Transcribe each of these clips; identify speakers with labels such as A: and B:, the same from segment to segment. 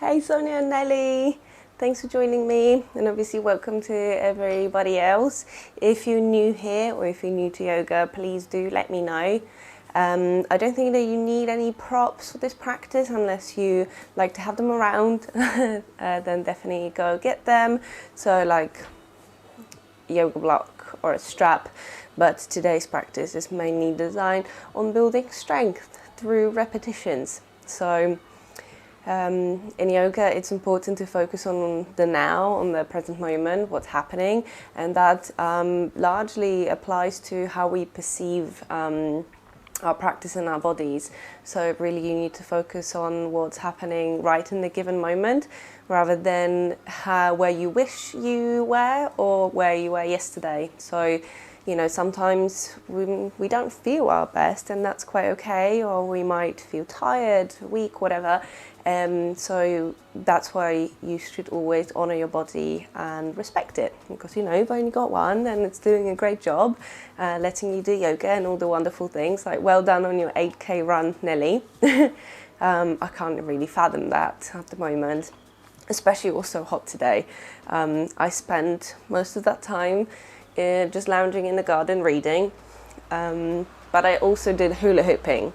A: Hey Sonia and Nelly, thanks for joining me, and obviously welcome to everybody else. If you're new here or if you're new to yoga, please do let me know. I don't think that you need any props for this practice unless you like to have them around, then definitely go get them. So like yoga block or a strap, but today's practice is mainly designed on building strength through repetitions. So in yoga, it's important to focus on the now, on the present moment, what's happening, and that largely applies to how we perceive our practice in our bodies. So really you need to focus on what's happening right in the given moment rather than where you wish you were or where you were yesterday. So you know, sometimes we don't feel our best, and that's quite okay, or we might feel tired, weak, whatever. So that's why you should always honour your body and respect it, because you know you've only got one and it's doing a great job letting you do yoga and all the wonderful things. Like, well done on your 8K run, Nelly. I can't really fathom that at the moment, especially also hot today. I spent most of that time just lounging in the garden reading, but I also did hula hooping,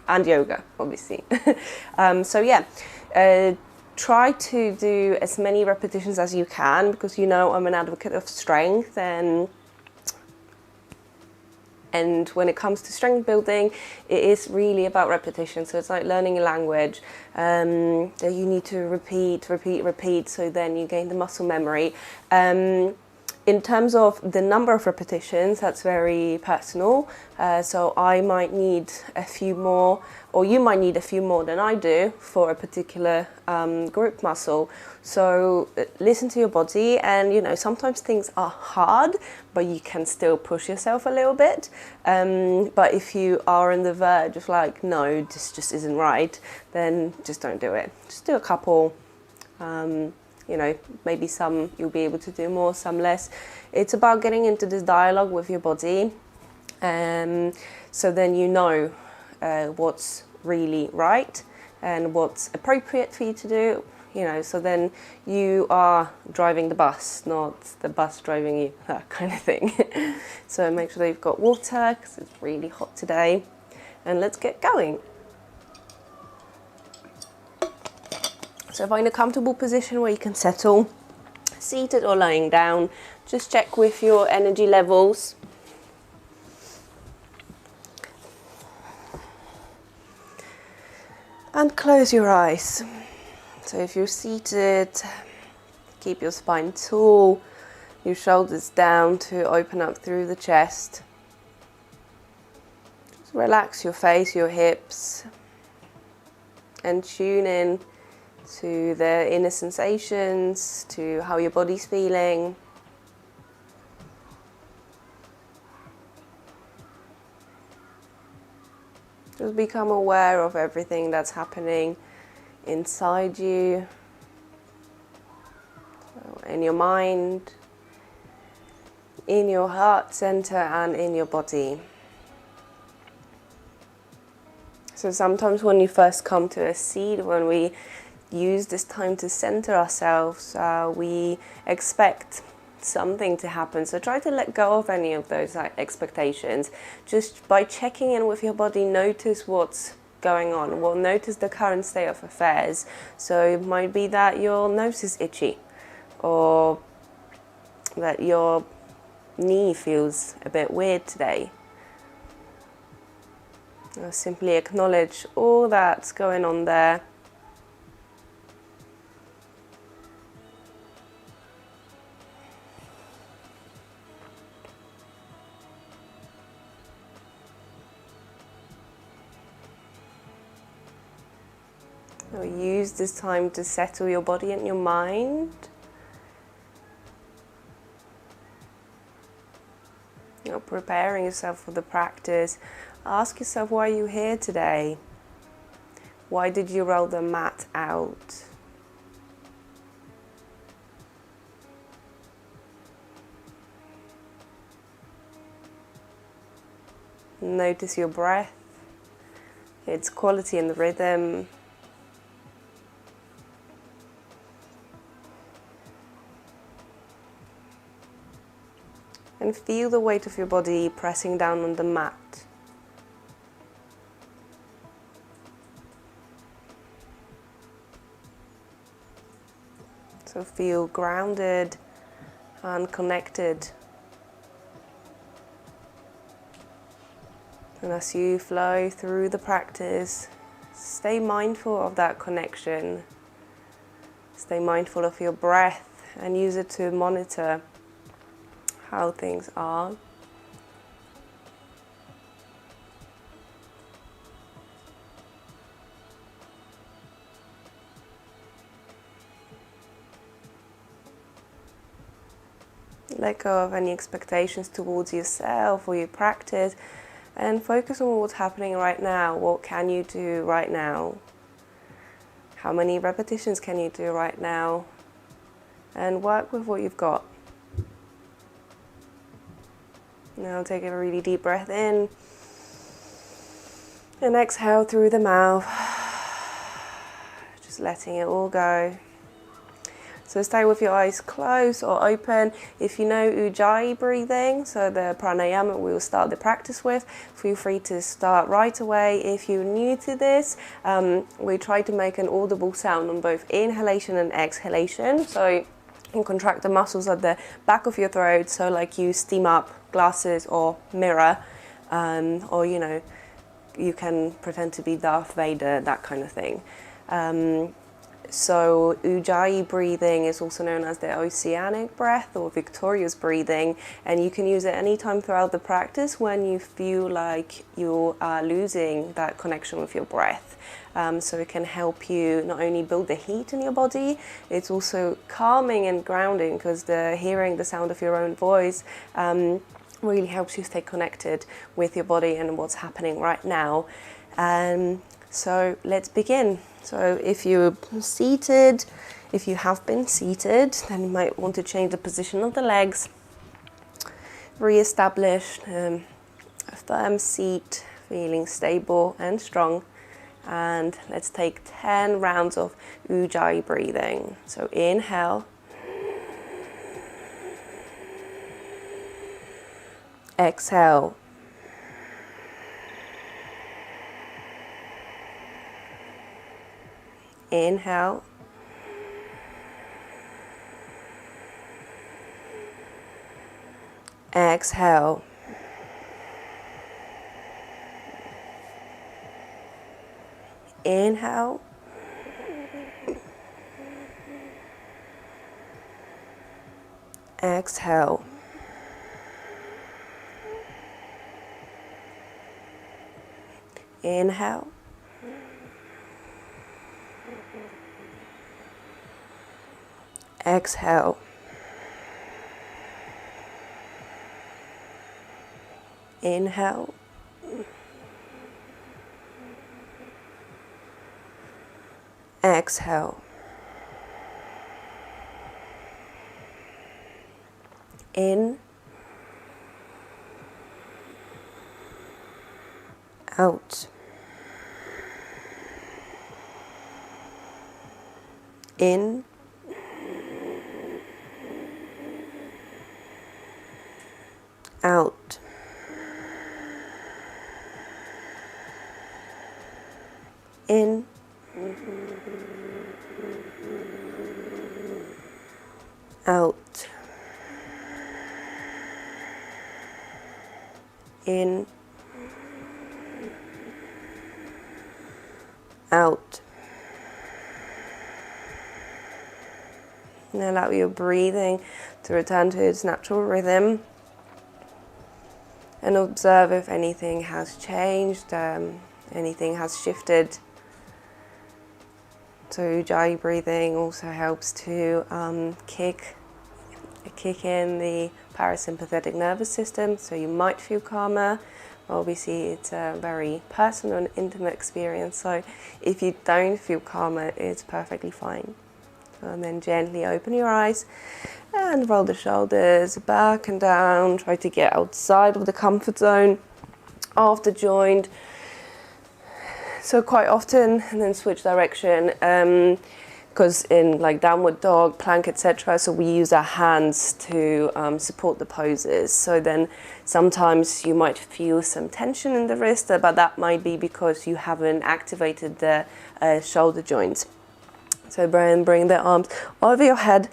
A: and yoga obviously. So yeah, try to do as many repetitions as you can, because you know I'm an advocate of strength, and when it comes to strength building, it is really about repetition. So it's like learning a language, that you need to repeat, so then you gain the muscle memory. In terms of the number of repetitions, that's very personal. So I might need a few more, or you might need a few more than I do for a particular group muscle. So listen to your body, and you know, sometimes things are hard, but you can still push yourself a little bit. But if you are on the verge of like, no, this just isn't right, then just don't do it. Just do a couple. You know, maybe some you'll be able to do more, some less. It's about getting into this dialogue with your body, so then you know what's really right and what's appropriate for you to do. You know, so then you are driving the bus, not the bus driving you, that kind of thing. So make sure that you've got water, because it's really hot today, and let's get going. So find a comfortable position where you can settle, seated or lying down. Just check with your energy levels. And close your eyes. So if you're seated, keep your spine tall, your shoulders down to open up through the chest. Just relax your face, your hips, and tune in to the inner sensations, to how your body's feeling. Just become aware of everything that's happening inside you, so in your mind, in your heart center, and in your body. So sometimes when you first come to a seat, when we use this time to center ourselves, we expect something to happen. So try to let go of any of those expectations. Just by checking in with your body, notice what's going on. Well, notice the current state of affairs. So it might be that your nose is itchy, or that your knee feels a bit weird today. Simply acknowledge all that's going on there. Use this time to settle your body and your mind. You're preparing yourself for the practice. Ask yourself, why are you here today? Why did you roll the mat out? Notice your breath, its quality and rhythm. and feel the weight of your body pressing down on the mat. So feel grounded and connected. And as you flow through the practice, stay mindful of that connection. Stay mindful of your breath and use it to monitor how things are. Let go of any expectations towards yourself or your practice and focus on what's happening right now. What can you do right now? How many repetitions can you do right now? And work with what you've got. Now take a really deep breath in and exhale through the mouth. Just letting it all go. So stay with your eyes closed or open. If you know Ujjayi breathing, so the pranayama we will start the practice with, feel free to start right away. If you're new to this, we try to make an audible sound on both inhalation and exhalation. So you can contract the muscles at the back of your throat, so like you steam up glasses or mirror, or you can pretend to be Darth Vader, that kind of thing. So Ujjayi breathing is also known as the oceanic breath or victorious breathing, and you can use it anytime throughout the practice when you feel like you are losing that connection with your breath. So it can help you not only build the heat in your body, it's also calming and grounding, because hearing the sound of your own voice really helps you stay connected with your body and what's happening right now. So let's begin. So if you're seated, if you have been seated, then you might want to change the position of the legs. Re-establish a firm seat, feeling stable and strong. And let's take 10 rounds of Ujjayi breathing. So inhale. Exhale. Inhale. Exhale. Inhale. Exhale. Inhale. Exhale. Inhale. Exhale. In. Out. In. Out. In. Out. In. Out. And allow your breathing to return to its natural rhythm. And observe if anything has changed, anything has shifted. So Ujjayi breathing also helps to kick in the parasympathetic nervous system, so you might feel calmer. Obviously it's a very personal and intimate experience, so if you don't feel calmer, it's perfectly fine. And then gently open your eyes and roll the shoulders back and down. Try to get outside of the comfort zone of the joint. So quite often, and then switch direction. because in like downward dog, plank, etc., so we use our hands to support the poses. So then sometimes you might feel some tension in the wrist, but that might be because you haven't activated the shoulder joints. So bring the arms over your head,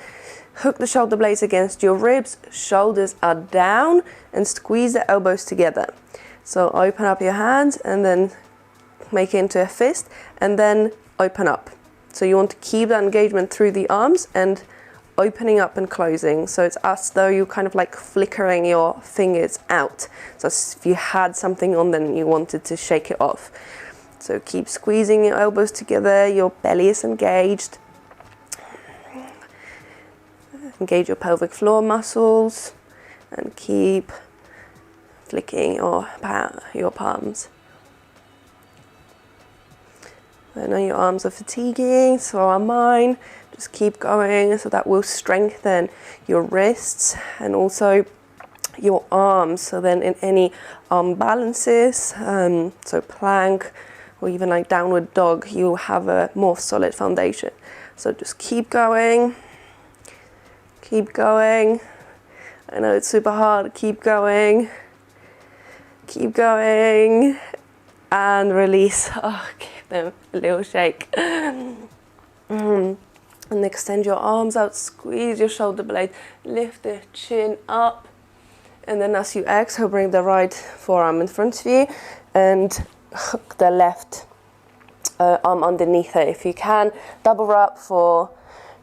A: hook the shoulder blades against your ribs, shoulders are down, and squeeze the elbows together. So open up your hands and then make it into a fist, and then open up. So you want to keep that engagement through the arms and opening up and closing. So it's as though you're kind of like flickering your fingers out. So if you had something on, then you wanted to shake it off. So keep squeezing your elbows together, your belly is engaged. Engage your pelvic floor muscles and keep flicking your palms. I know your arms are fatiguing, so are mine. Just keep going, so that will strengthen your wrists and also your arms. So then in any arm balances, so plank or even like downward dog, you'll have a more solid foundation. So just keep going. Keep going. I know it's super hard. Keep going. Keep going. And release. Oh, give them a little shake. And extend your arms out. Squeeze your shoulder blade. Lift the chin up. And then as you exhale, bring the right forearm in front of you and hook the left arm underneath it. If you can, double wrap for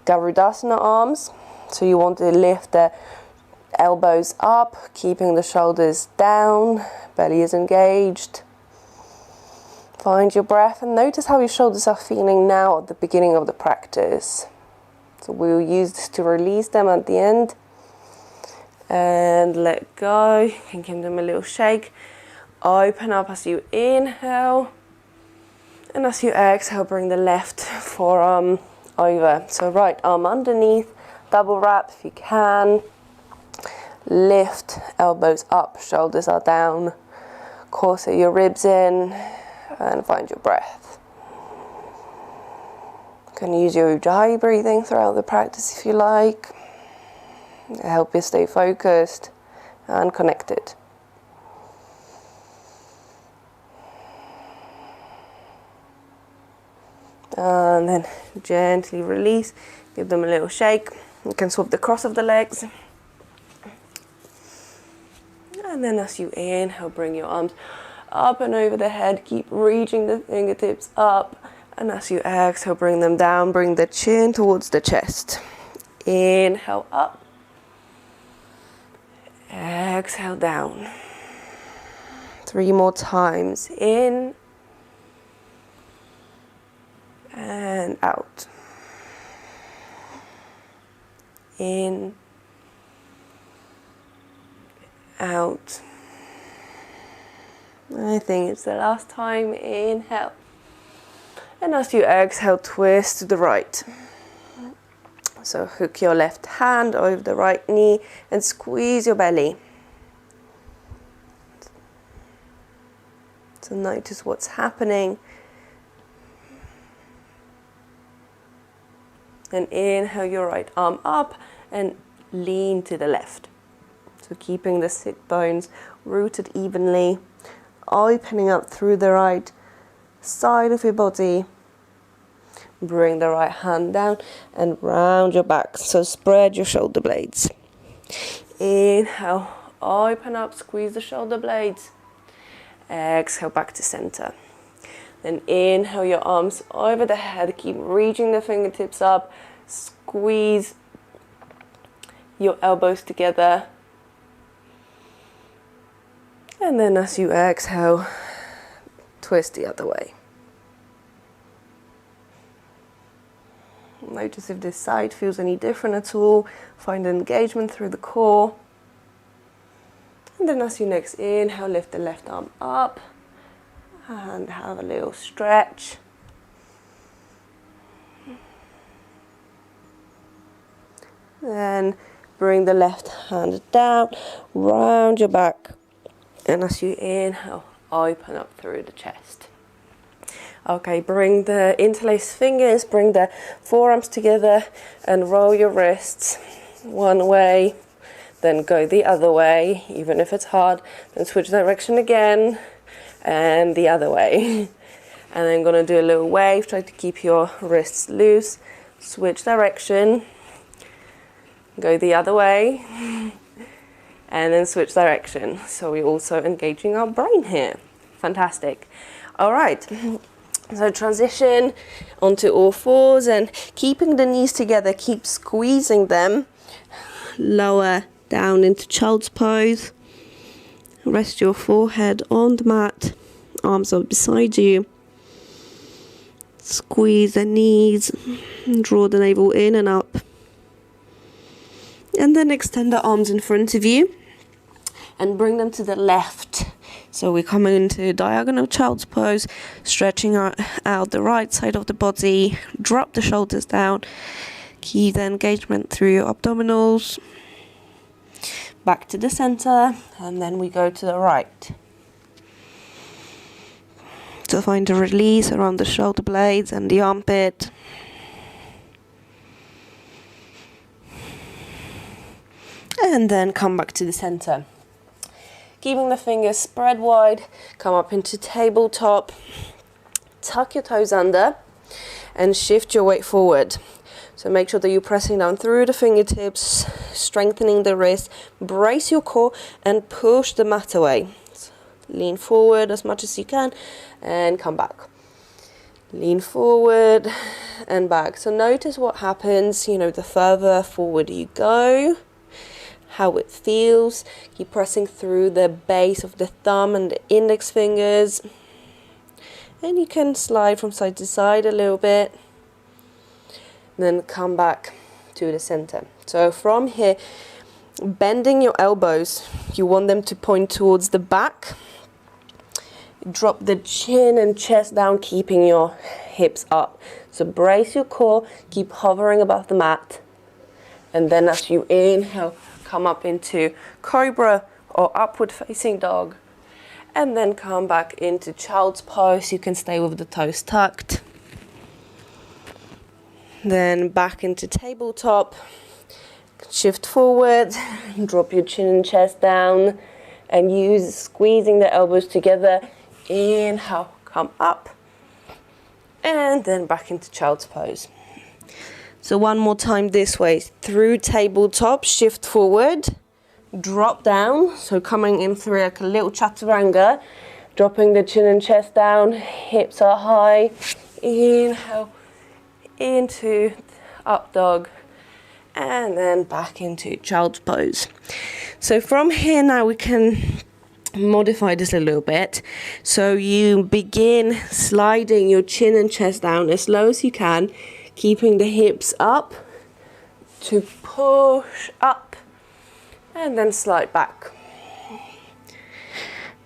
A: Garudasana arms. So you want to lift the elbows up, keeping the shoulders down, belly is engaged. Find your breath and notice how your shoulders are feeling now at the beginning of the practice. So we'll use this to release them at the end. And let go. You can give them a little shake. Open up as you inhale. And as you exhale, bring the left forearm over. So right arm underneath, double wrap if you can. Lift, elbows up, shoulders are down. Corset your ribs in and find your breath. You can use your Ujjayi breathing throughout the practice if you like. Help you stay focused and connected. And then gently release, give them a little shake. You can swap the cross of the legs. And then as you inhale, bring your arms up and over the head, keep reaching the fingertips up. And as you exhale, bring them down, bring the chin towards the chest. Inhale up. Exhale down. 3 more times. In and out. In, out. I think it's the last time. Inhale. And as you exhale, twist to the right. So hook your left hand over the right knee and squeeze your belly. So notice what's happening. And inhale your right arm up and lean to the left. So keeping the sit bones rooted evenly, opening up through the right side of your body. Bring the right hand down and round your back. So spread your shoulder blades. Inhale, open up, squeeze the shoulder blades. Exhale back to center. Then inhale your arms over the head. Keep reaching the fingertips up. Squeeze your elbows together. And then as you exhale, twist the other way. Notice if this side feels any different at all. Find engagement through the core. And then as you next inhale, lift the left arm up and have a little stretch. Then bring the left hand down, round your back. And as you inhale, open up through the chest. Okay, bring the interlaced fingers, bring the forearms together and roll your wrists one way, then go the other way, even if it's hard, then switch direction again and the other way. And then I'm gonna do a little wave, try to keep your wrists loose, switch direction, go the other way, and then switch direction. So we're also engaging our brain here. Fantastic. All right. So transition onto all fours and keeping the knees together, keep squeezing them. Lower down into child's pose. Rest your forehead on the mat, arms are beside you. Squeeze the knees, draw the navel in and up. And then extend the arms in front of you and bring them to the left. So we're coming into diagonal child's pose, stretching out the right side of the body, drop the shoulders down, keep the engagement through your abdominals, back to the center, and then we go to the right. So find a release around the shoulder blades and the armpit. And then come back to the center. Keeping the fingers spread wide, come up into tabletop, tuck your toes under and shift your weight forward. So make sure that you're pressing down through the fingertips, strengthening the wrist, brace your core and push the mat away. So lean forward as much as you can and come back. Lean forward and back. So notice what happens, the further forward you go, how it feels. Keep pressing through the base of the thumb and the index fingers. And you can slide from side to side a little bit. Then come back to the center. So from here, bending your elbows, you want them to point towards the back. Drop the chin and chest down, keeping your hips up. So brace your core, keep hovering above the mat. And then as you inhale, come up into cobra or upward facing dog, and then come back into child's pose. You can stay with the toes tucked. Then back into tabletop, shift forward, drop your chin and chest down, and use squeezing the elbows together. Inhale, come up, and then back into child's pose. So one more time this way, through tabletop, shift forward, drop down, so coming in through like a little chaturanga, dropping the chin and chest down, hips are high, inhale, into up dog, and then back into child's pose. So from here now we can modify this a little bit. So you begin sliding your chin and chest down as low as you can, keeping the hips up to push up and then slide back.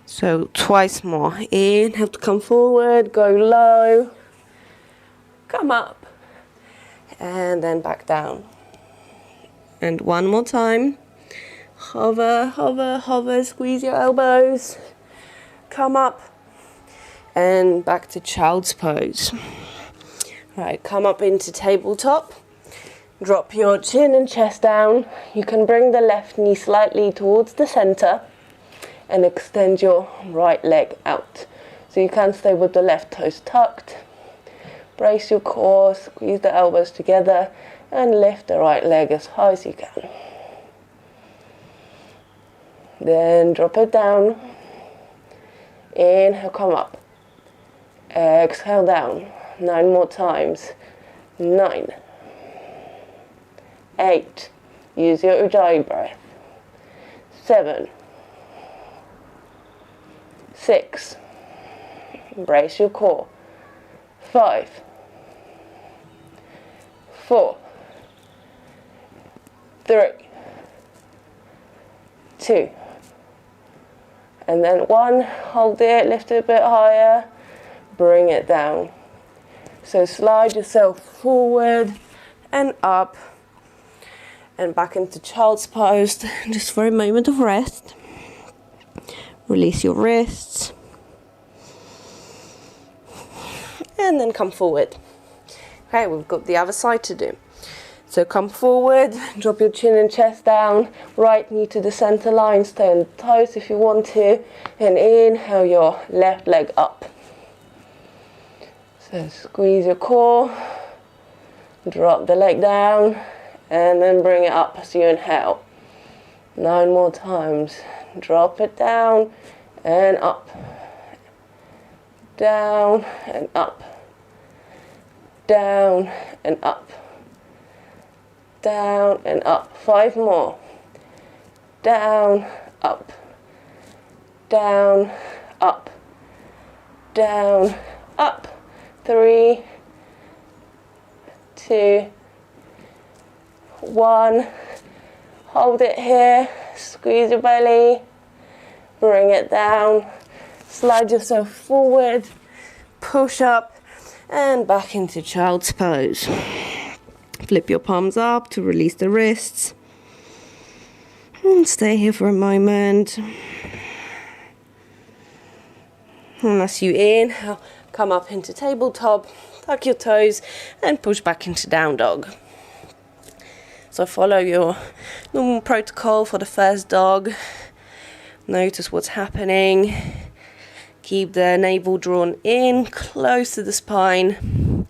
A: So twice more. Inhale to come forward, go low, come up, and then back down. And one more time. Hover, hover, hover, squeeze your elbows, come up, and back to child's pose. Right, come up into tabletop, drop your chin and chest down. You can bring the left knee slightly towards the center and extend your right leg out. So you can stay with the left toes tucked. Brace your core, squeeze the elbows together and lift the right leg as high as you can. Then drop it down. Inhale, come up. Exhale down. 9 more times. 9. 8. Use your Ujjayi breath. 7. 6. Brace your core. 5. 4. 3. 2. And then 1. Hold it, lift it a bit higher. Bring it down. So slide yourself forward and up and back into child's pose, just for a moment of rest. Release your wrists and then come forward. Okay, we've got the other side to do. So come forward, drop your chin and chest down, right knee to the center line, stay on the toes if you want to, and inhale your left leg up. So squeeze your core, drop the leg down, and then bring it up as you inhale. 9 more times. Drop it down and up, down and up, down and up, down and up. 5 more. Down, up, down, up, down, up. 3, 2, 1. Hold it here. Squeeze your belly. Bring it down. Slide yourself forward. Push up and back into child's pose. Flip your palms up to release the wrists. And stay here for a moment. And as you inhale, come up into tabletop, tuck your toes and push back into down dog. So follow your normal protocol for the first dog. Notice what's happening. Keep the navel drawn in, close to the spine.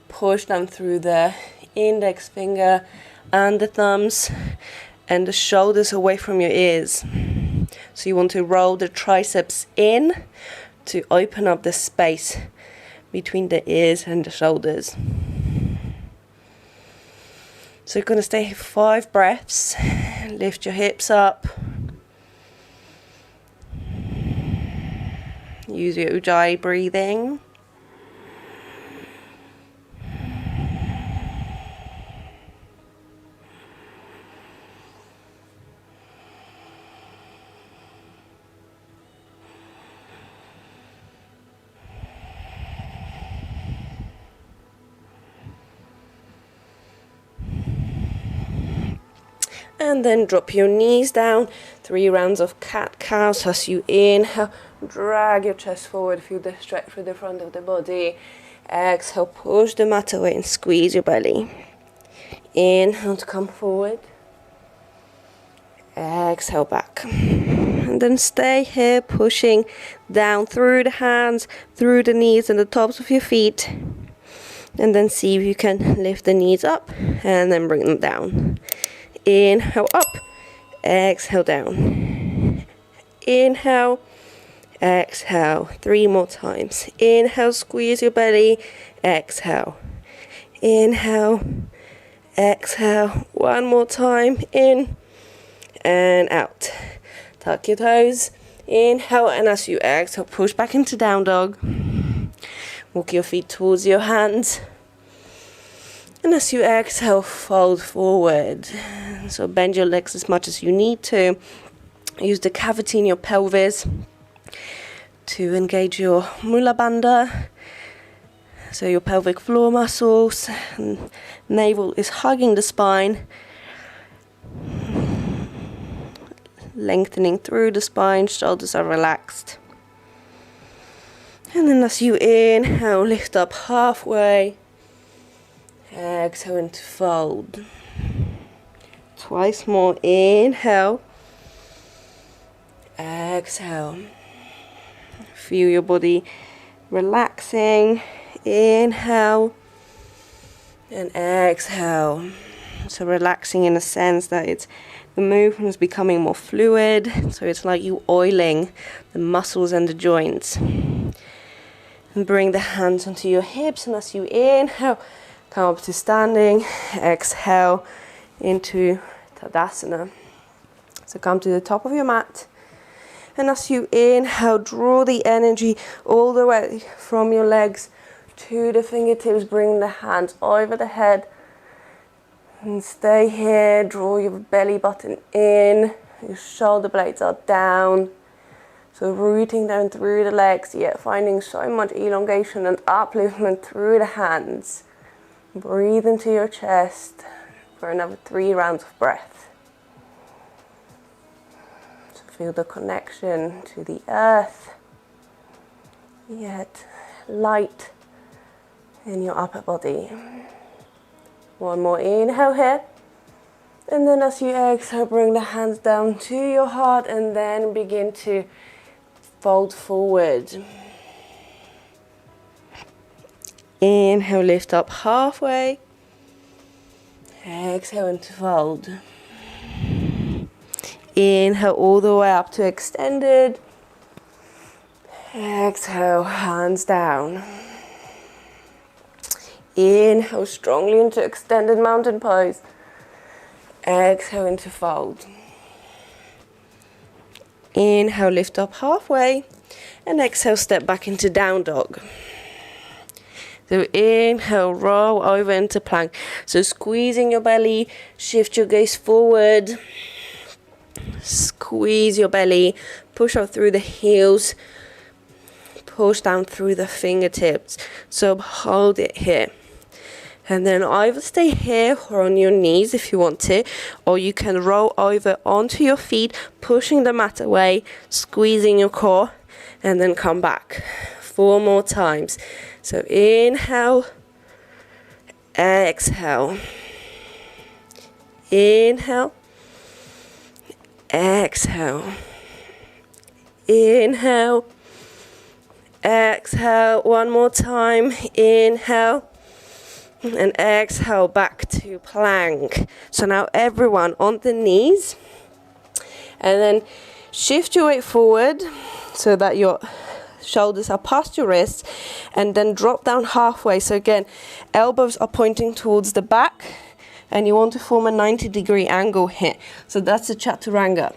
A: Push down through the index finger and the thumbs and the shoulders away from your ears. So you want to roll the triceps in to open up the space between the ears and the shoulders. So you're going to stay here for 5 breaths. Lift your hips up. Use your Ujjayi breathing. And then drop your knees down. 3 rounds of cat-cows as you inhale. Drag your chest forward. Feel the stretch through the front of the body. Exhale, push the mat away and squeeze your belly. Inhale to come forward. Exhale back. And then stay here, pushing down through the hands, through the knees and the tops of your feet. And then see if you can lift the knees up and then bring them down. Inhale up, exhale down. Inhale, exhale. 3 more times. Inhale, squeeze your belly. Exhale. Inhale, exhale. 1 more time. In and out. Tuck your toes. Inhale, and as you exhale, push back into down dog. Walk your feet towards your hands. And as you exhale, fold forward. So bend your legs as much as you need to. Use the cavity in your pelvis to engage your mula bandha. So your pelvic floor muscles. And navel is hugging the spine. Lengthening through the spine. Shoulders are relaxed. And then as you inhale, lift up halfway. Exhale into fold. Twice more. Inhale. Exhale. Feel your body relaxing. Inhale. And exhale. So relaxing in the sense that the movement is becoming more fluid. So it's like you oiling the muscles and the joints. And bring the hands onto your hips. And as you inhale, come up to standing, exhale into Tadasana. So come to the top of your mat. And as you inhale, draw the energy all the way from your legs to the fingertips. Bring the hands over the head. And stay here. Draw your belly button in. Your shoulder blades are down. So rooting down through the legs, yet finding so much elongation and upliftment through the hands. Breathe into your chest for another 3 rounds of breath. So feel the connection to the earth, yet light in your upper body. One more inhale here. And then as you exhale, bring the hands down to your heart and then begin to fold forward. Inhale, lift up halfway. Exhale into fold. Inhale all the way up to extended. Exhale, hands down. Inhale strongly into extended mountain pose. Exhale into fold. Inhale, lift up halfway. And exhale, step back into down dog. So inhale, roll over into plank. So squeezing your belly, shift your gaze forward. Squeeze your belly, push up through the heels. Push down through the fingertips. So hold it here. And then either stay here or on your knees if you want to, or you can roll over onto your feet, pushing the mat away, squeezing your core, and then come back. 4 more times. So inhale, exhale. Inhale, exhale. Inhale, exhale. One more time. Inhale. And exhale back to plank. So now everyone on the knees. And then shift your weight forward so that your shoulders are past your wrists. And then drop down halfway. So again, elbows are pointing towards the back. And you want to form a 90-degree angle here. So that's a chaturanga.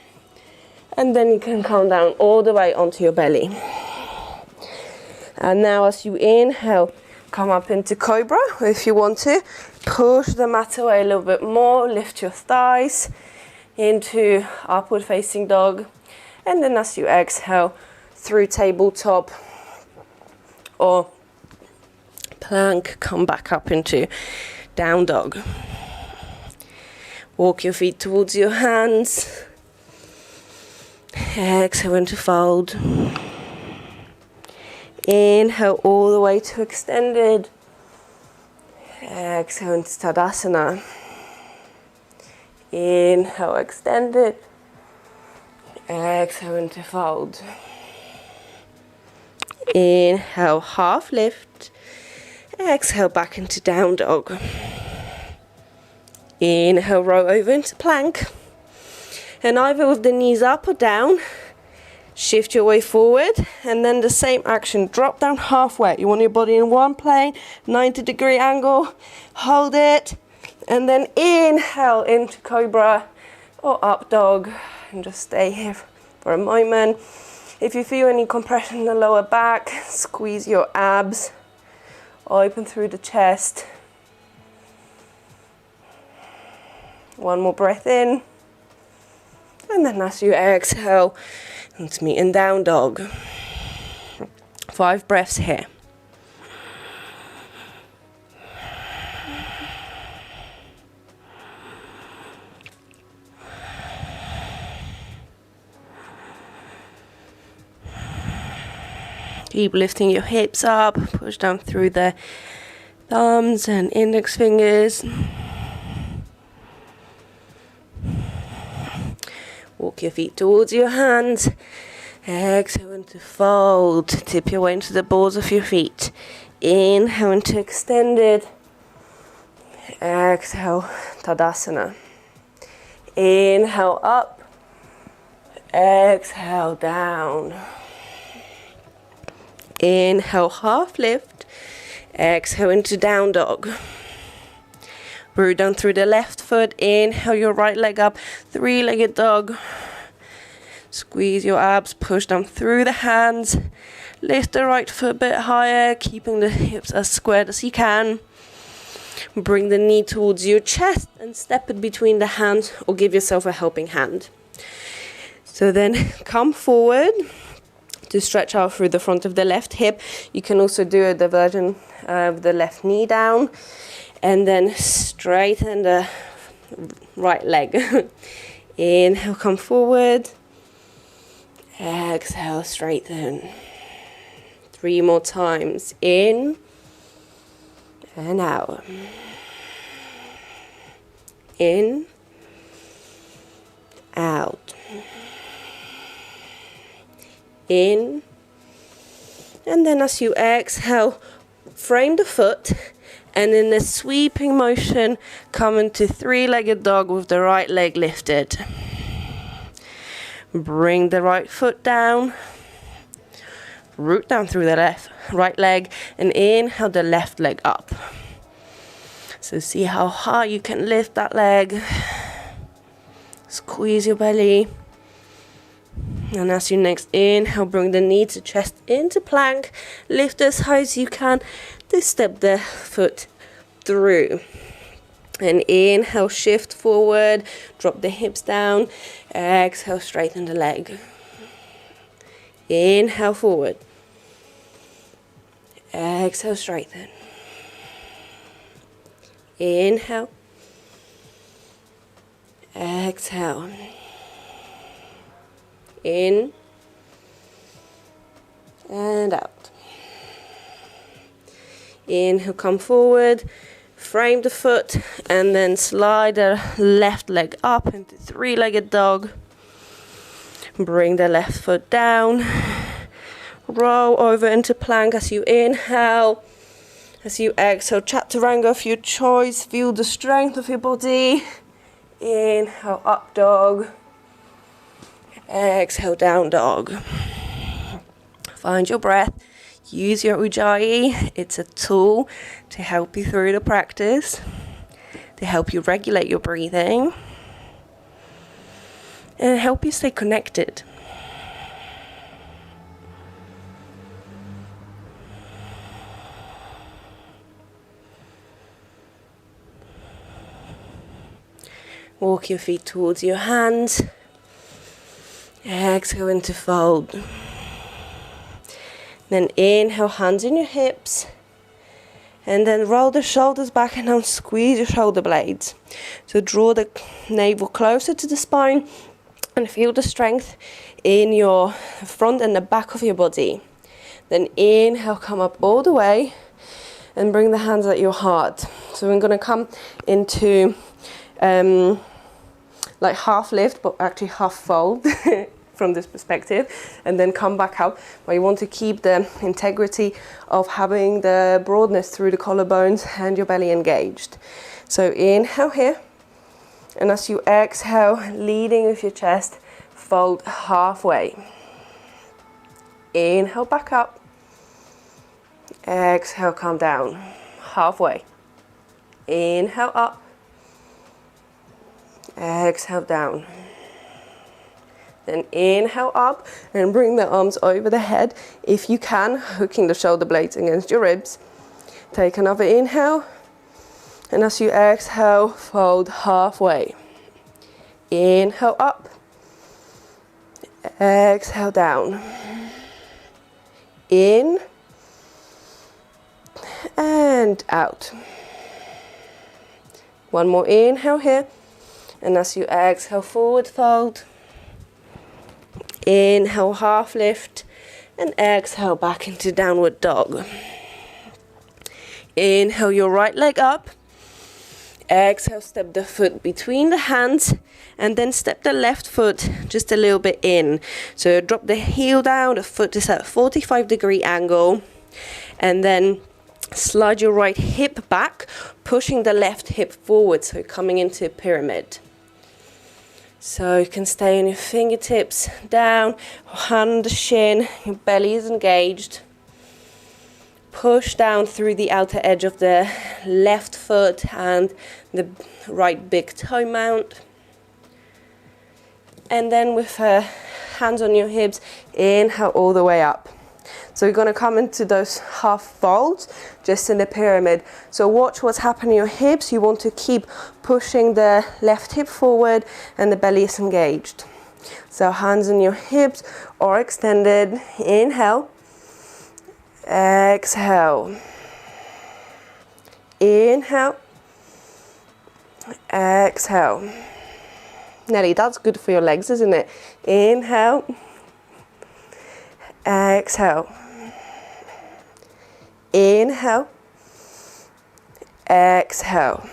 A: And then you can come down all the way onto your belly. And now as you inhale, come up into cobra. If you want to, push the mat away a little bit more. Lift your thighs into upward facing dog. And then as you exhale, through tabletop or plank, come back up into down dog. Walk your feet towards your hands. Exhale into fold. Inhale all the way to extended. Exhale into Tadasana. Inhale, extended. Exhale into fold. Inhale, half lift. Exhale back into down dog. Inhale, roll over into plank. And either with the knees up or down, shift your way forward, and then the same action, drop down halfway. You want your body in one plane, 90-degree angle, hold it, and then inhale into cobra or up dog, and just stay here for a moment. If you feel any compression in the lower back, squeeze your abs, open through the chest. One more breath in, and then as you exhale, let's meet in down dog. 5 breaths here. Keep lifting your hips up, push down through the thumbs and index fingers. Walk your feet towards your hands. Exhale into fold. Tip your way into the balls of your feet. Inhale into extended. Exhale, Tadasana. Inhale up. Exhale down. Inhale, half lift. Exhale into down dog. Root down through the left foot. Inhale your right leg up. 3-legged dog. Squeeze your abs. Push down through the hands. Lift the right foot a bit higher, keeping the hips as squared as you can. Bring the knee towards your chest and step it between the hands, or give yourself a helping hand. So then come forward to stretch out through the front of the left hip. You can also do a diversion of the left knee down. And then straighten the right leg. Inhale, come forward. Exhale, straighten. 3 more times. In. and out. In, out. In, and then as you exhale, frame the foot, and in a sweeping motion, come into three-legged dog with the right leg lifted. Bring the right foot down, root down through the right leg, and inhale the left leg up. So see how high you can lift that leg. Squeeze your belly. And as you next inhale, bring the knee to chest into plank. Lift as high as you can to step the foot through. And inhale, shift forward, drop the hips down. Exhale, straighten the leg. Inhale, forward. Exhale, straighten. Inhale. Exhale. In and out. Inhale, come forward, frame the foot, and then slide the left leg up into three-legged dog. Bring the left foot down. Roll over into plank as you inhale. As you exhale, chaturanga of your choice. Feel the strength of your body. Inhale, up dog. Exhale, down dog. Find your breath. Use your ujjayi. It's a tool to help you through the practice, to help you regulate your breathing, and help you stay connected. Walk your feet towards your hands. Exhale into fold. Then inhale, hands in your hips. And then roll the shoulders back and down, squeeze your shoulder blades. So draw the navel closer to the spine and feel the strength in your front and the back of your body. Then inhale, come up all the way and bring the hands at your heart. So we're going to come into like half lift, but actually half fold from this perspective, and then come back out. But you want to keep the integrity of having the broadness through the collarbones and your belly engaged. So inhale here, and as you exhale, leading with your chest, fold halfway. Inhale, back up. Exhale, come down, halfway. Inhale, up. Exhale, down. Then inhale up and bring the arms over the head. If you can, hooking the shoulder blades against your ribs. Take another inhale. And as you exhale, fold halfway. Inhale up. Exhale down. In and out. One more inhale here. And as you exhale, forward fold. Inhale, half lift, and exhale back into downward dog. Inhale your right leg up. Exhale, step the foot between the hands, and then step the left foot just a little bit in. So drop the heel down, the foot is at a 45-degree angle, and then slide your right hip back, pushing the left hip forward, so coming into a pyramid. So you can stay on your fingertips down, hand on the shin, your belly is engaged. Push down through the outer edge of the left foot and the right big toe mount. And then with hands on your hips, inhale all the way up. So you're going to come into those half folds, just in the pyramid. So watch what's happening in your hips. You want to keep pushing the left hip forward and the belly is engaged. So hands on your hips or extended. Inhale. Exhale. Inhale. Exhale. Nelly, that's good for your legs, isn't it? Inhale. Exhale. Inhale. exhale.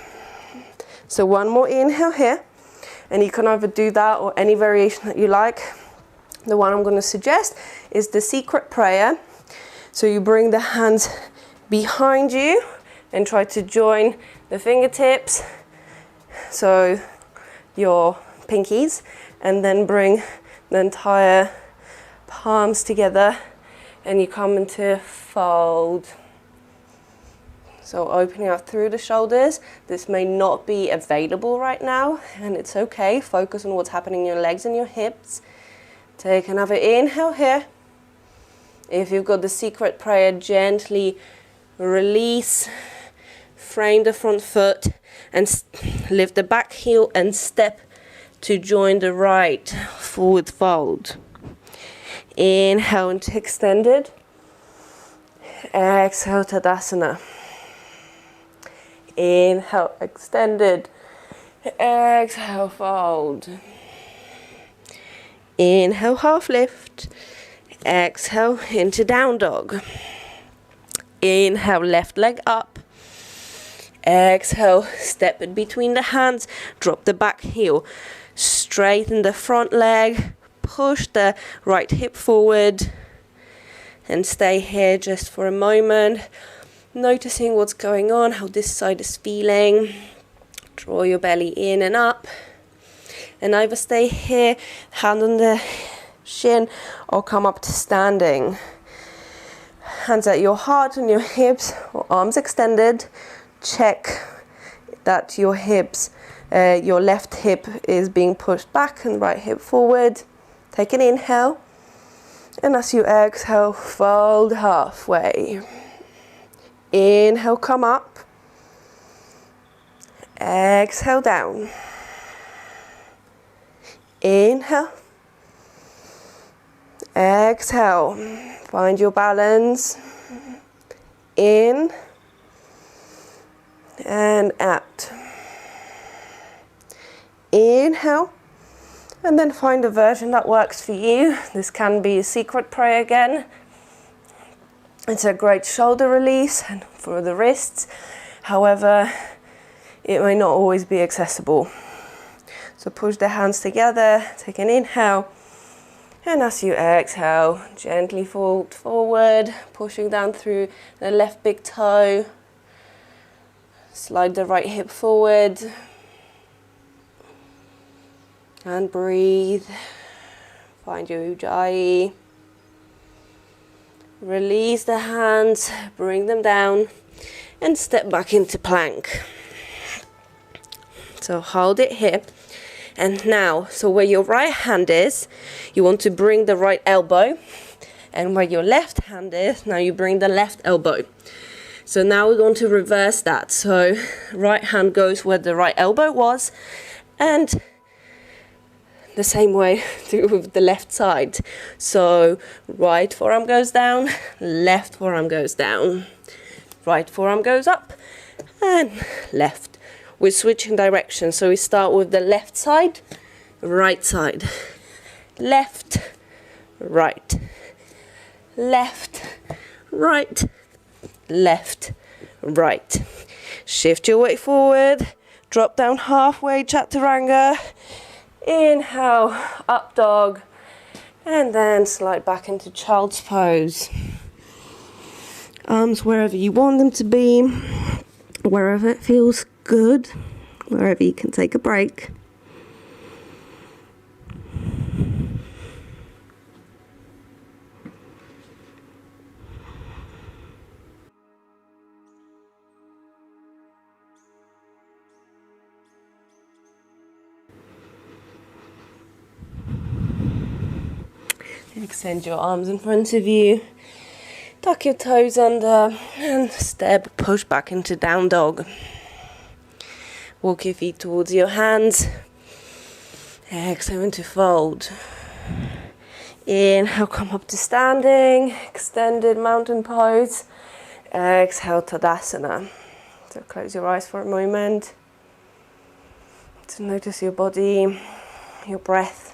A: So one more inhale here, and you can either do that or any variation that you like. The one I'm going to suggest is the secret prayer. So you bring the hands behind you and try to join the fingertips, so your pinkies, and then bring the entire palms together and you come into fold. So opening up through the shoulders. This may not be available right now, and it's okay. Focus on what's happening in your legs and your hips. Take another inhale here. If you've got the secret prayer, gently release, frame the front foot and lift the back heel and step to join the right forward fold. Inhale into extended. Exhale, Tadasana. Inhale, extended. Exhale, fold. Inhale, half lift. Exhale into down dog. Inhale, left leg up. Exhale, step in between the hands. Drop the back heel. Straighten the front leg. Push the right hip forward. And stay here just for a moment. Noticing what's going on, how this side is feeling. Draw your belly in and up. And either stay here, hand on the shin, or come up to standing. Hands at your heart and your hips, or arms extended. Check that your hips, your left hip is being pushed back and right hip forward. Take an inhale. And as you exhale, fold halfway. Inhale, come up. Exhale, down. Inhale. Exhale. Find your balance. In and out. Inhale. And then find a version that works for you. This can be a secret prayer again. It's a great shoulder release and for the wrists. However, it may not always be accessible. So push the hands together, take an inhale. And as you exhale, gently fold forward, pushing down through the left big toe. Slide the right hip forward. And breathe. Find your ujjayi. Release the hands, bring them down, and step back into plank. So hold it here. And now, so where your right hand is, you want to bring the right elbow. And where your left hand is, now you bring the left elbow. So now we're going to reverse that. So right hand goes where the right elbow was, and the same way do with the left side. So right forearm goes down, left forearm goes down. Right forearm goes up and left. We're switching directions. So we start with the left side, right side. Left, right. Left, right. Left, right. Shift your weight forward. Drop down halfway, chaturanga. Inhale, up dog, and then slide back into child's pose. Arms wherever you want them to be, wherever it feels good, wherever you can take a break. Extend your arms in front of you. Tuck your toes under and step, push back into down dog. Walk your feet towards your hands. Exhale into fold. Inhale, come up to standing. Extended mountain pose. Exhale, Tadasana. So close your eyes for a moment. To notice your body, your breath.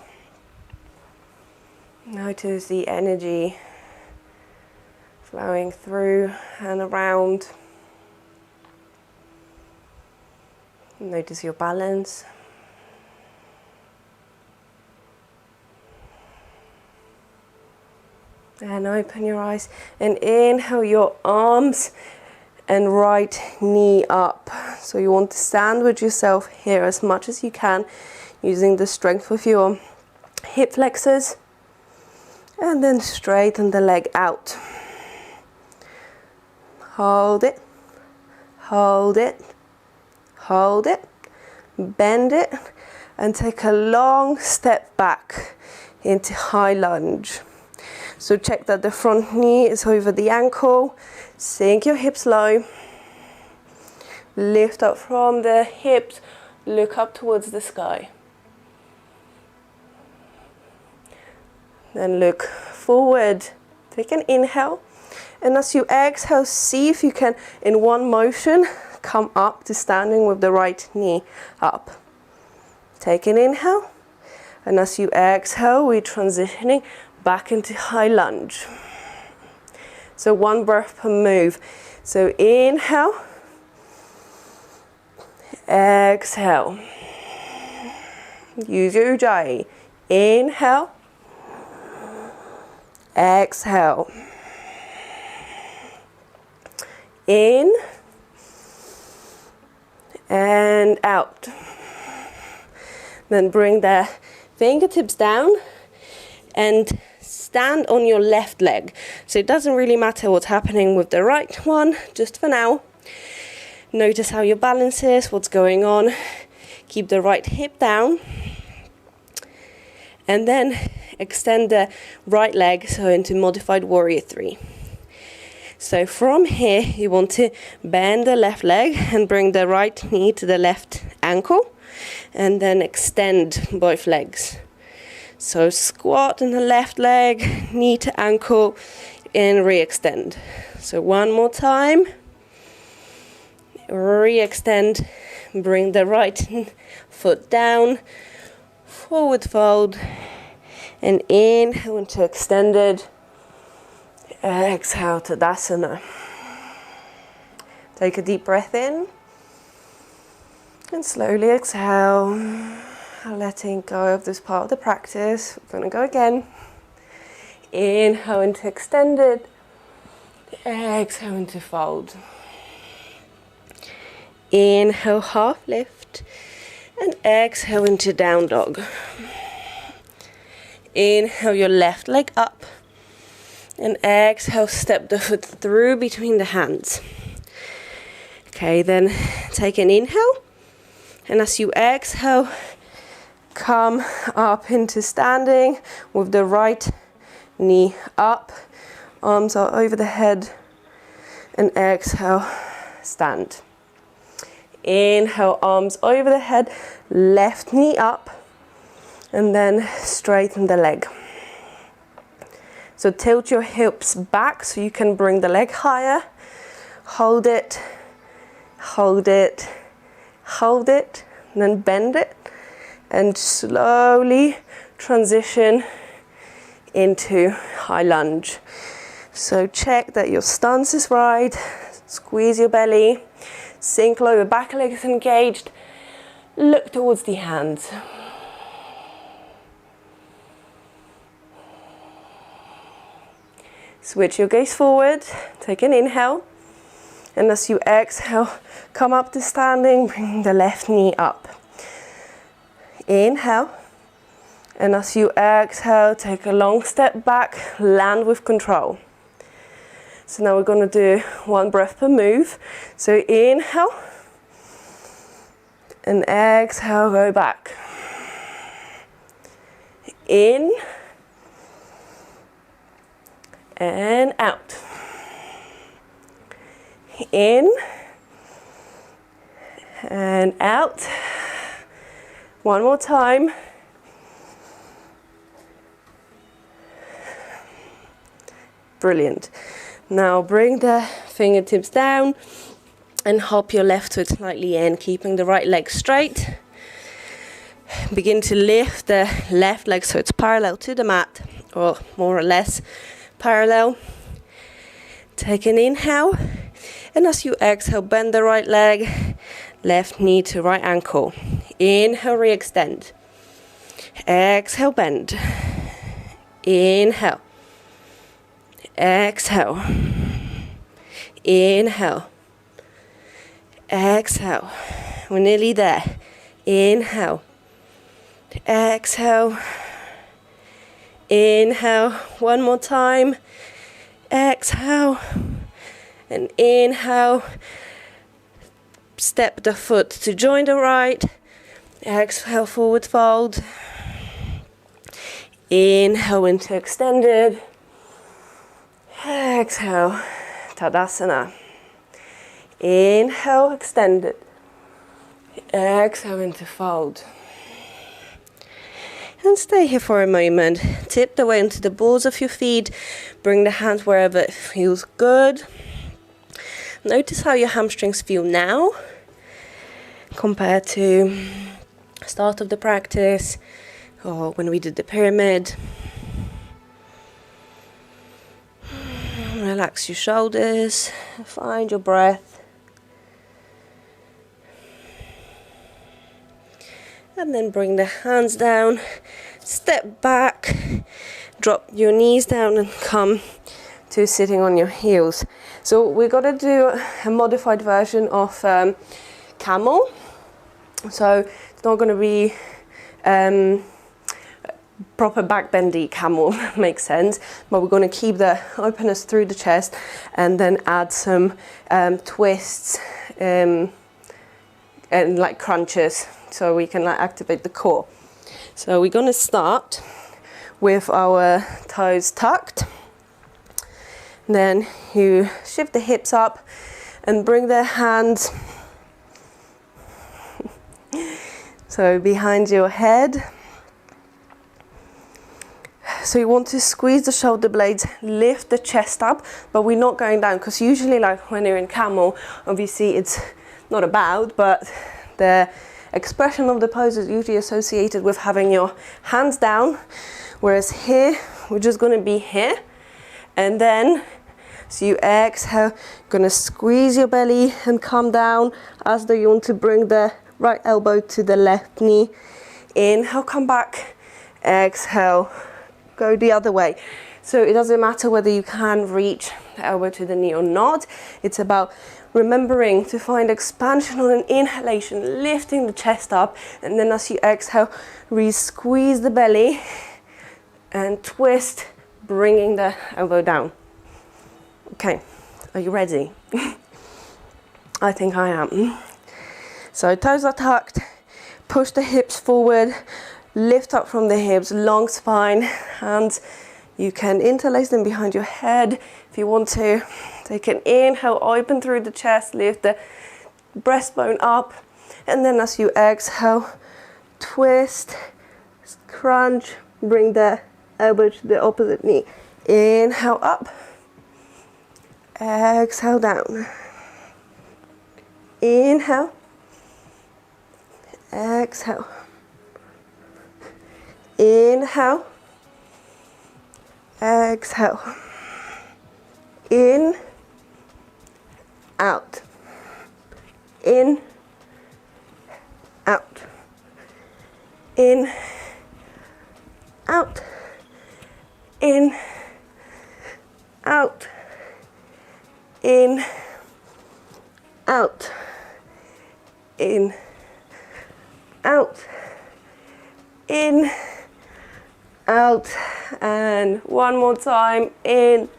A: Notice the energy flowing through and around. Notice your balance. And open your eyes and inhale your arms and right knee up. So you want to stand with yourself here as much as you can, using the strength of your hip flexors, and then straighten the leg out. Hold it, hold it, hold it, bend it, and take a long step back into high lunge. So check that the front knee is over the ankle, sink your hips low, lift up from the hips, look up towards the sky. Then look forward, take an inhale, and as you exhale, see if you can, in one motion, come up to standing with the right knee up. Take an inhale, and as you exhale, we're transitioning back into high lunge. So one breath per move. So inhale, exhale. Use your ujjayi. Inhale, exhale. In and out. Then bring the fingertips down and stand on your left leg. So it doesn't really matter what's happening with the right one, just for now. Notice how your balance is, what's going on. Keep the right hip down. And then extend the right leg, so into modified warrior 3. So from here, you want to bend the left leg and bring the right knee to the left ankle, and then extend both legs. So squat in the left leg, knee to ankle, and re-extend. So one more time. Re-extend, bring the right foot down, forward fold, and inhale into extended. Exhale to Tadasana. Take a deep breath in, and slowly exhale. Letting go of this part of the practice. We're going to go again. Inhale into extended. Exhale into fold. Inhale, half lift. And exhale into down dog. Inhale your left leg up. And exhale, step the foot through between the hands. Okay, then take an inhale. And as you exhale, come up into standing with the right knee up, arms are over the head, and exhale, stand. Inhale, arms over the head, left knee up, and then straighten the leg. So tilt your hips back so you can bring the leg higher. Hold it, hold it, hold it, and then bend it. And slowly transition into high lunge. So check that your stance is right, squeeze your belly, sink low, the back leg is engaged, look towards the hands. Switch your gaze forward, take an inhale, and as you exhale, come up to standing, bring the left knee up. Inhale, and as you exhale, take a long step back, land with control. So now we're going to do one breath per move. So inhale, and exhale, go back. In, and out. In, and out. One more time. Brilliant. Now bring the fingertips down and hop your left foot slightly in, keeping the right leg straight. Begin to lift the left leg so it's parallel to the mat, or more or less parallel. Take an inhale, And as you exhale, bend the right leg, left knee to right ankle. Inhale, re-extend. Exhale, bend. Inhale. Exhale. Inhale. Exhale. We're nearly there. Inhale. Exhale. Inhale. One more time. Exhale. And inhale. Step the foot to join the right. Exhale, forward fold. Inhale into extended. Exhale, Tadasana. Inhale, extended. Exhale into fold. And stay here for a moment. Tip the weight into the balls of your feet. Bring the hands wherever it feels good. Notice how your hamstrings feel now compared to start of the practice or when we did the pyramid. Relax your shoulders, find your breath. And then bring the hands down, step back, drop your knees down and come to sitting on your heels. So we're going to do a modified version of camel. So it's not going to be proper backbendy camel, makes sense, but we're going to keep the openness through the chest and then add some twists and like crunches so we can like activate the core. So we're going to start with our toes tucked. Then you shift the hips up and bring the hands so behind your head. So you want to squeeze the shoulder blades, lift the chest up, but we're not going down, because usually like when you're in camel, obviously it's not about, but the expression of the pose is usually associated with having your hands down, whereas here we're just going to be here, and then so you exhale, going to squeeze your belly and come down as though you want to bring the right elbow to the left knee. Inhale, come back, exhale, go the other way. So it doesn't matter whether you can reach the elbow to the knee or not. It's about remembering to find expansion on an inhalation, lifting the chest up, and then as you exhale, re-squeeze the belly and twist, bringing the elbow down. Okay, are you ready? I think I am. So toes are tucked, push the hips forward, lift up from the hips, long spine, hands, you can interlace them behind your head if you want to. Take an inhale, open through the chest, lift the breastbone up, and then as you exhale, twist, crunch, bring the elbow to the opposite knee. Inhale up. Exhale down. Inhale. Exhale. Inhale. Exhale. In. Out. In. Out. In. Out. In. Out. In, out, in, out, in, out, and one more time, in,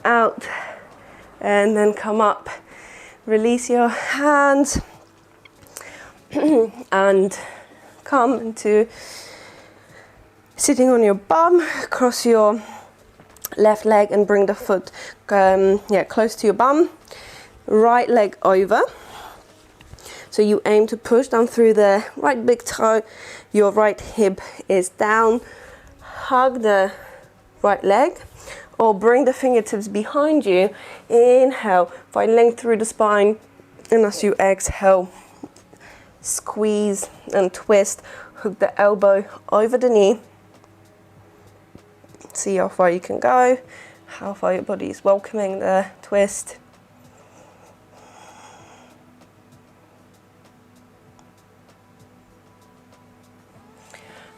A: out, and then come up, release your hands, and come into sitting on your bum, cross your left leg and bring the foot close to your bum, right leg over. So you aim to push down through the right big toe, your right hip is down, hug the right leg or bring the fingertips behind you. Inhale, find length through the spine, and as you exhale, squeeze and twist, hook the elbow over the knee. See how far you can go, how far your body is welcoming the twist.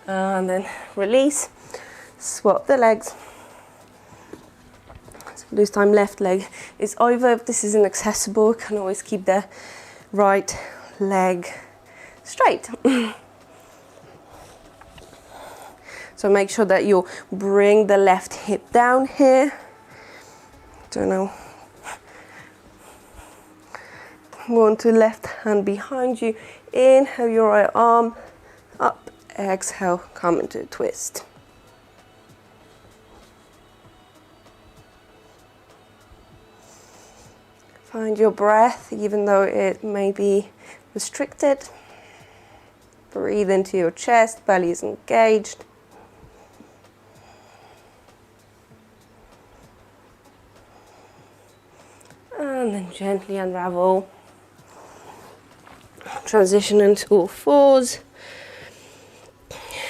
A: And then release, swap the legs. So this time left leg is over. If this is inaccessible, you can always keep the right leg straight. So make sure that you bring the left hip down here. Don't know. Go to left hand behind you. Inhale your right arm up. Exhale, come into a twist. Find your breath, even though it may be restricted. Breathe into your chest, belly is engaged. And then gently unravel. Transition into all fours.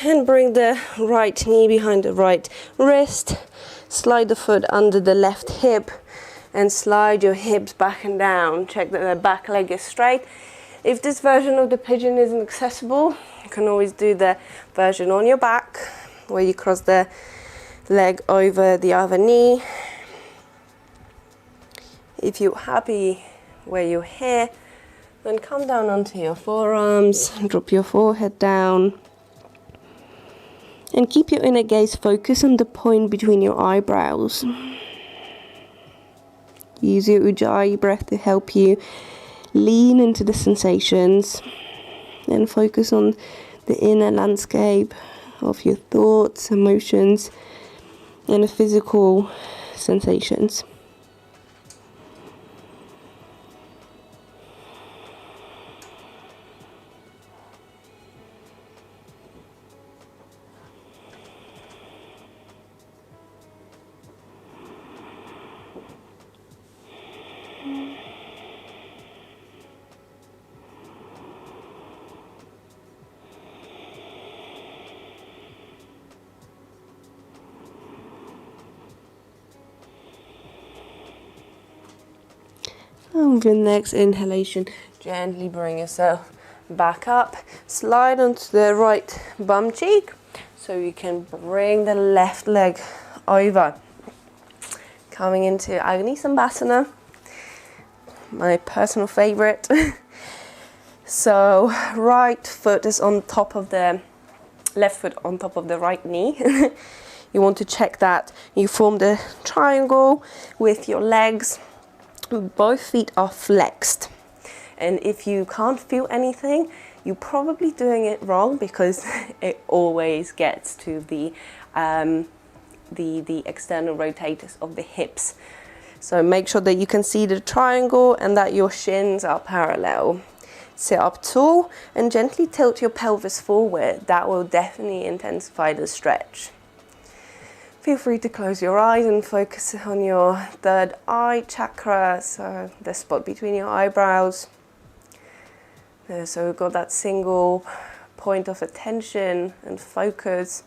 A: And bring the right knee behind the right wrist. Slide the foot under the left hip and slide your hips back and down. Check that the back leg is straight. If this version of the pigeon isn't accessible, you can always do the version on your back where you cross the leg over the other knee. If you're happy where you're here, then come down onto your forearms, drop your forehead down. And keep your inner gaze focused on the point between your eyebrows. Use your Ujjayi breath to help you lean into the sensations and focus on the inner landscape of your thoughts, emotions, and the physical sensations. And with the next inhalation, gently bring yourself back up. Slide onto the right bum cheek so you can bring the left leg over. Coming into Agni Sambhasana, my personal favorite. So right foot is on top of the left foot on top of the right knee. You want to check that you form the triangle with your legs. Both feet are flexed, and if you can't feel anything, you're probably doing it wrong, because it always gets to the external rotators of the hips. So make sure that you can see the triangle and that your shins are parallel. Sit up tall and gently tilt your pelvis forward. That will definitely intensify the stretch. Feel free to close your eyes and focus on your third eye chakra, so the spot between your eyebrows. So we've got that single point of attention and focus.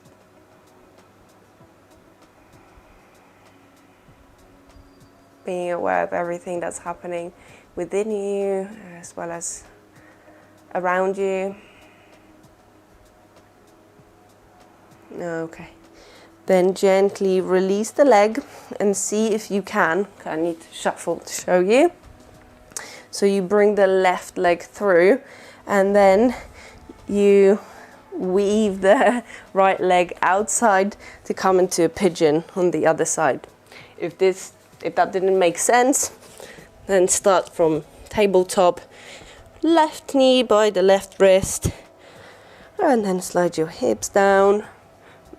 A: Being aware of everything that's happening within you as well as around you. Okay. Then gently release the leg and see if you can. I need to shuffle to show you. So you bring the left leg through and then you weave the right leg outside to come into a pigeon on the other side. If that didn't make sense, then start from tabletop, left knee by the left wrist, and then slide your hips down.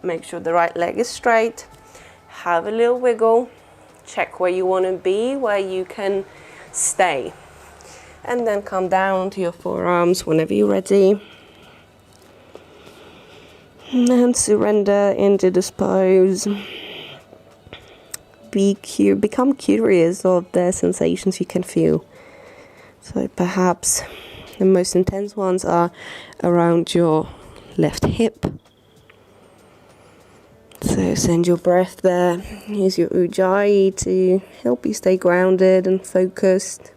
A: Make sure the right leg is straight. Have a little wiggle. Check where you want to be, where you can stay. And then come down to your forearms whenever you're ready. And surrender into this pose. Become curious of the sensations you can feel. So perhaps the most intense ones are around your left hip. So send your breath there. Use your Ujjayi to help you stay grounded and focused.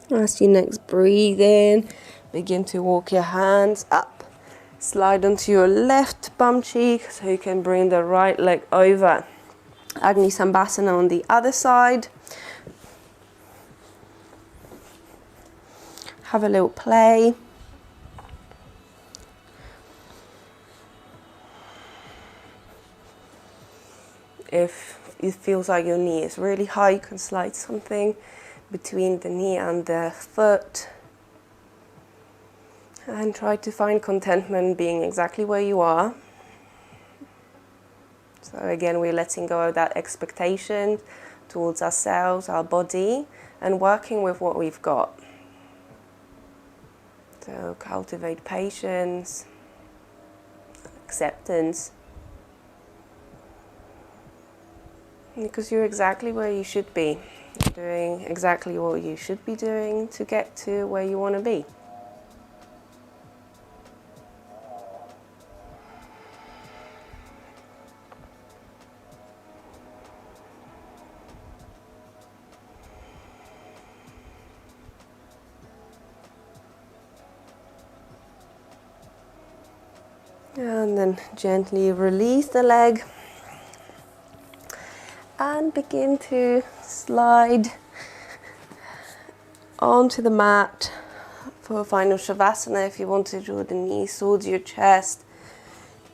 A: As you next breathe in, begin to walk your hands up. Slide onto your left bum cheek so you can bring the right leg over. Agni Sambhasana on the other side. Have a little play. If it feels like your knee is really high, you can slide something between the knee and the foot. And try to find contentment being exactly where you are. So again, we're letting go of that expectation towards ourselves, our body, and working with what we've got. So cultivate patience, acceptance. Because you're exactly where you should be. You're doing exactly what you should be doing to get to where you want to be. And then gently release the leg and begin to slide onto the mat for final Shavasana. If you want to draw the knees towards your chest,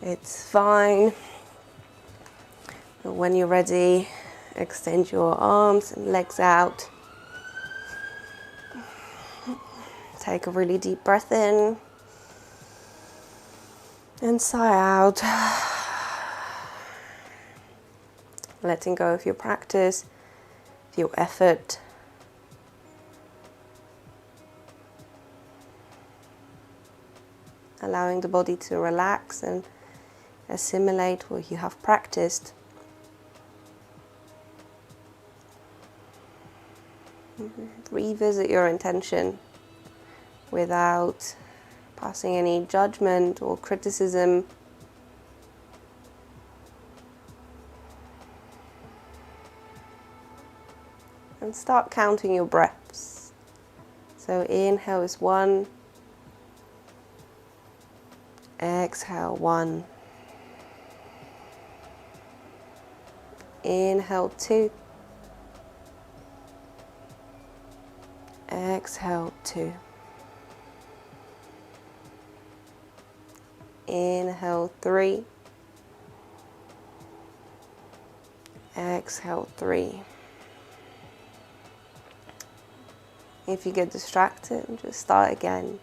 A: it's fine. But when you're ready, extend your arms and legs out. Take a really deep breath in and sigh out. Letting go of your practice, your effort. Allowing the body to relax and assimilate what you have practiced. Revisit your intention without passing any judgment or criticism. And start counting your breaths. So inhale is 1. Exhale 1. Inhale 2. Exhale 2. Inhale 3. Exhale 3. If you get distracted, just start again.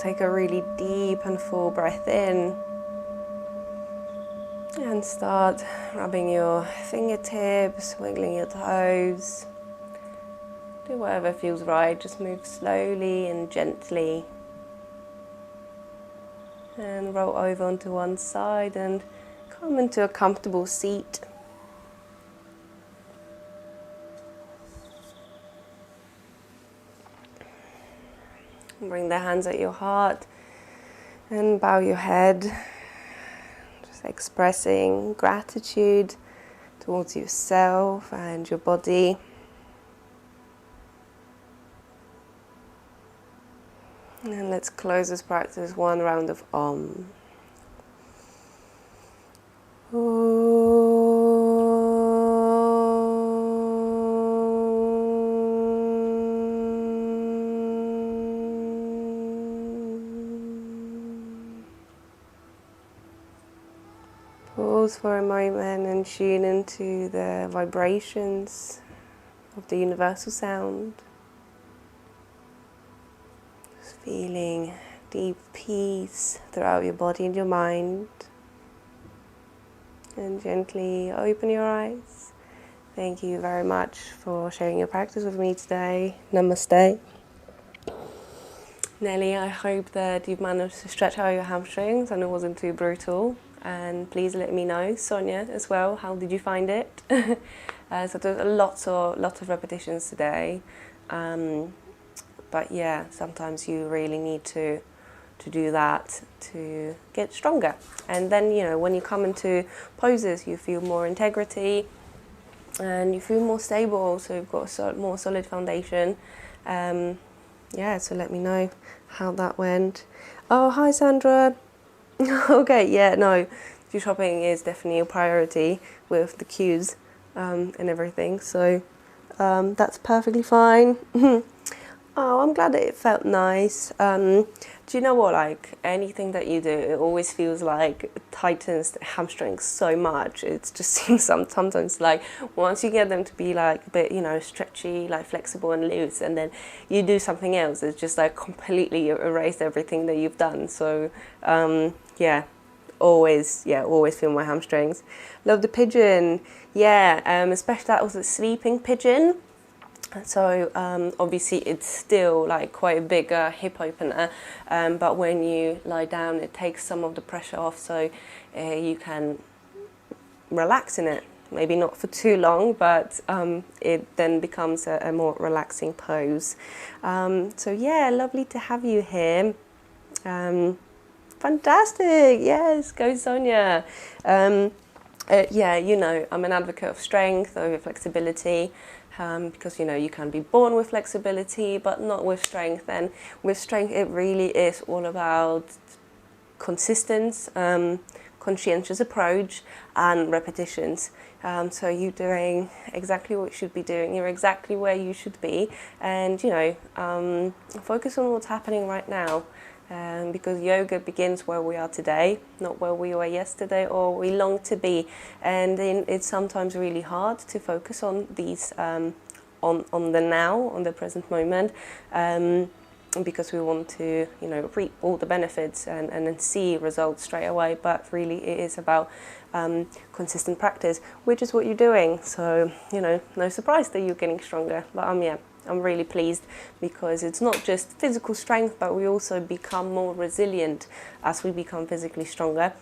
A: take a really deep and full breath in. And start rubbing your fingertips, wiggling your toes. Do whatever feels right, just move slowly and gently. And roll over onto one side and come into a comfortable seat. Bring the hands at your heart and bow your head. Expressing gratitude towards yourself and your body. And let's close this practice one round of Om. Pause for a moment and tune into the vibrations of the universal sound. Just feeling deep peace throughout your body and your mind. And gently open your eyes. Thank you very much for sharing your practice with me today. Namaste. Nelly, I hope that you've managed to stretch out your hamstrings and it wasn't too brutal. And please let me know, Sonia, as well. How did you find it? So there's lots of repetitions today, but yeah, sometimes you really need to do that to get stronger. And then when you come into poses, you feel more integrity, and you feel more stable. So you've got a more solid foundation. Yeah. So let me know how that went. Oh, hi, Sandra. Okay, yeah, no, shopping is definitely a priority with the queues and everything, so that's perfectly fine. Oh, I'm glad that it felt nice. Do you know what, like anything that you do, it always feels like it tightens the hamstrings so much. It just seems sometimes like once you get them to be like a bit, stretchy, like flexible and loose, and then you do something else, it's just like completely erased everything that you've done. So yeah, always feel my hamstrings. Love the pigeon. Yeah, especially that was a sleeping pigeon. So obviously it's still like quite a big hip opener, but when you lie down it takes some of the pressure off, so you can relax in it. Maybe not for too long, but it then becomes a more relaxing pose. So yeah, lovely to have you here. Fantastic, yes, go Sonia. Yeah, I'm an advocate of strength over flexibility, because you can be born with flexibility but not with strength, and with strength it really is all about consistent, conscientious approach and repetitions. So you're doing exactly what you should be doing, you're exactly where you should be, and focus on what's happening right now. Because yoga begins where we are today, not where we were yesterday or we long to be, and it's sometimes really hard to focus on these, on the now, on the present moment, because we want to reap all the benefits and then see results straight away. But really it is about consistent practice, which is what you're doing. So no surprise that you're getting stronger. But I'm really pleased, because it's not just physical strength, but we also become more resilient as we become physically stronger.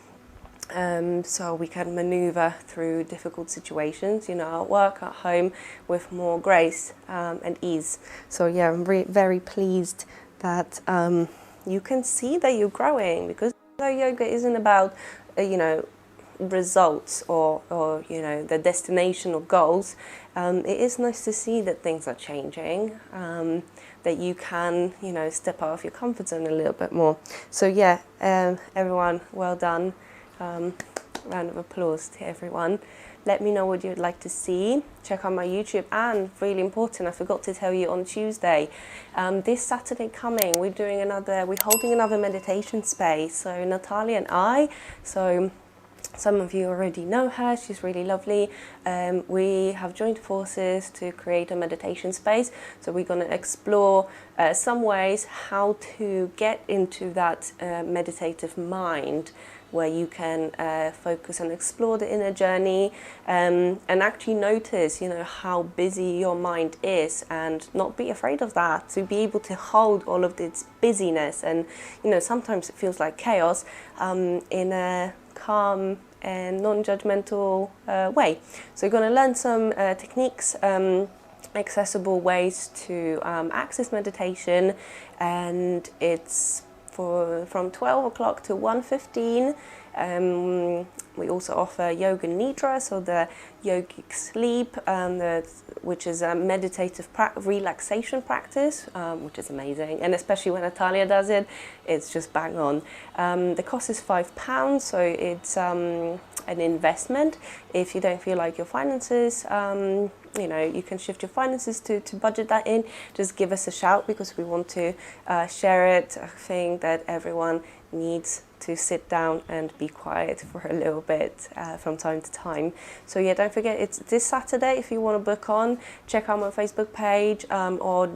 A: So we can maneuver through difficult situations, at work, at home, with more grace and ease. So yeah, I'm very pleased that you can see that you're growing, because yoga isn't about results or the destination or goals. It is nice to see that things are changing, that you can step out of your comfort zone a little bit more. So yeah, everyone, well done. Round of applause to everyone. Let me know what you'd like to see. Check out my YouTube, and really important, I forgot to tell you, on Tuesday, this Saturday coming, we're holding another meditation space. So Natalia and I, Some of you already know her, she's really lovely. We have joined forces to create a meditation space, so we're going to explore some ways how to get into that meditative mind, where you can focus and explore the inner journey, and actually notice, how busy your mind is, and not be afraid of that, to be able to hold all of this busyness. And sometimes it feels like chaos, in a calm and non-judgmental way. So you're going to learn some techniques, accessible ways to access meditation, and it's from 12 o'clock to 1:15. We also offer yoga nidra, so the yogic sleep, which is a meditative relaxation practice, which is amazing, and especially when Natalia does it, it's just bang on. The cost is £5, so it's an investment. If you don't feel like your finances, you can shift your finances to budget that in. Just give us a shout, because we want to share it. I think that everyone needs to sit down and be quiet for a little bit from time to time. So yeah, don't forget, it's this Saturday. If you want to book on, check out my Facebook page, or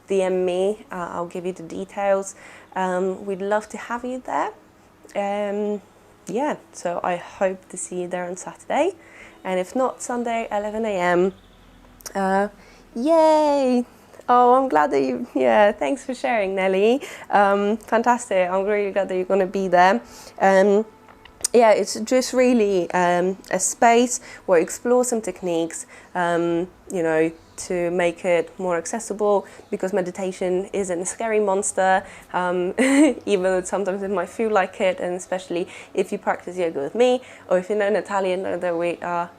A: DM me. I'll give you the details. We'd love to have you there. Yeah, so I hope to see you there on Saturday, and if not, Sunday 11 a.m. Yay! Oh, I'm glad that thanks for sharing, Nelly. Fantastic. I'm really glad that you're going to be there. It's just really a space where we explore some techniques, to make it more accessible, because meditation isn't a scary monster, even though sometimes it might feel like it, and especially if you practice yoga with me, or if you know Natalia, know that we are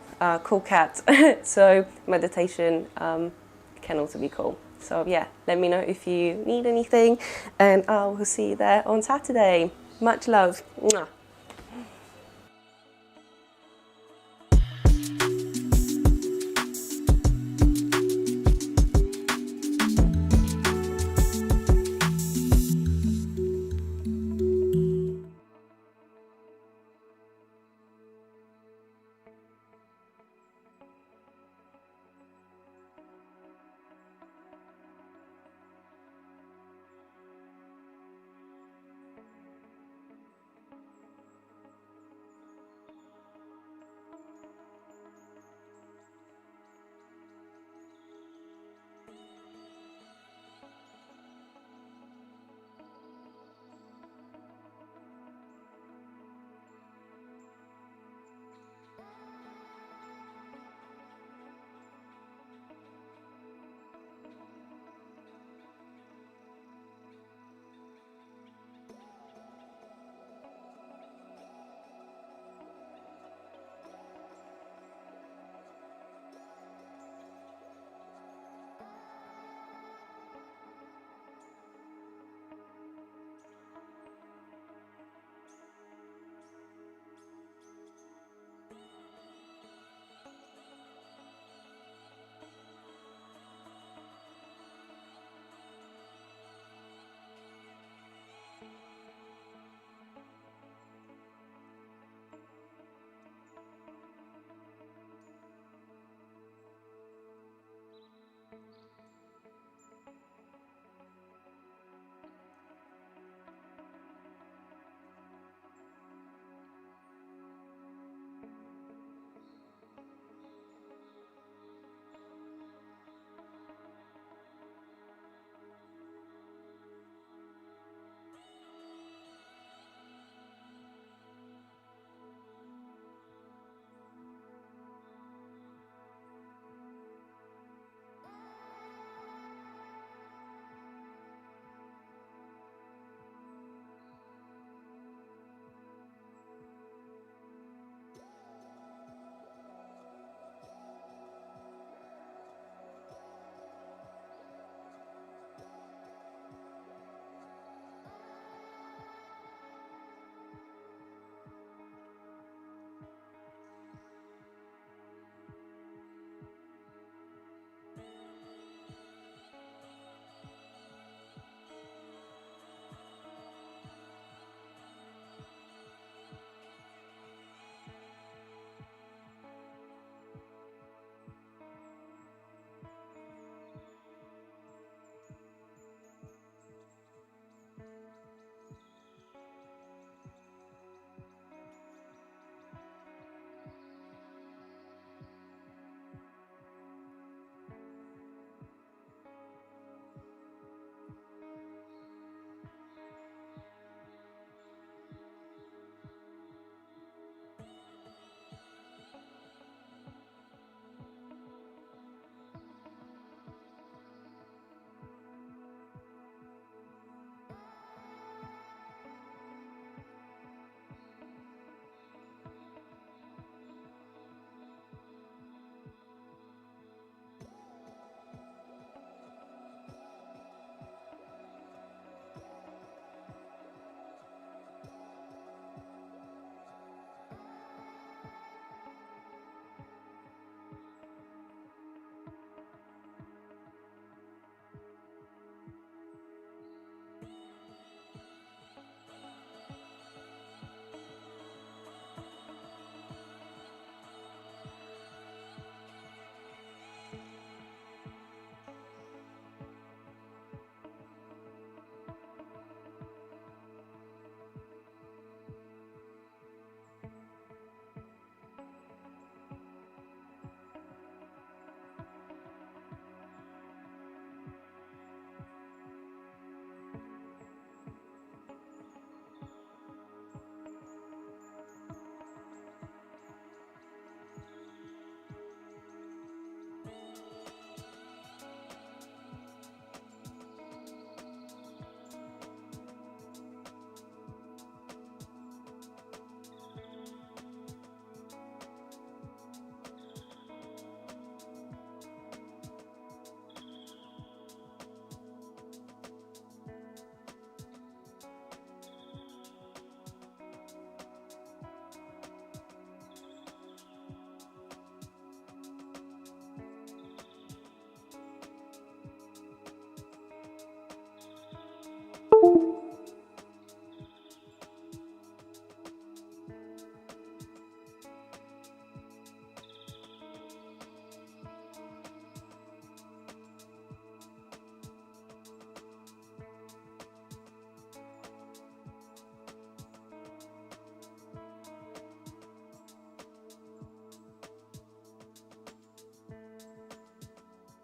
A: cool cats. So meditation can also be cool. So yeah, let me know if you need anything, and I will see you there on Saturday. Much love. Mwah.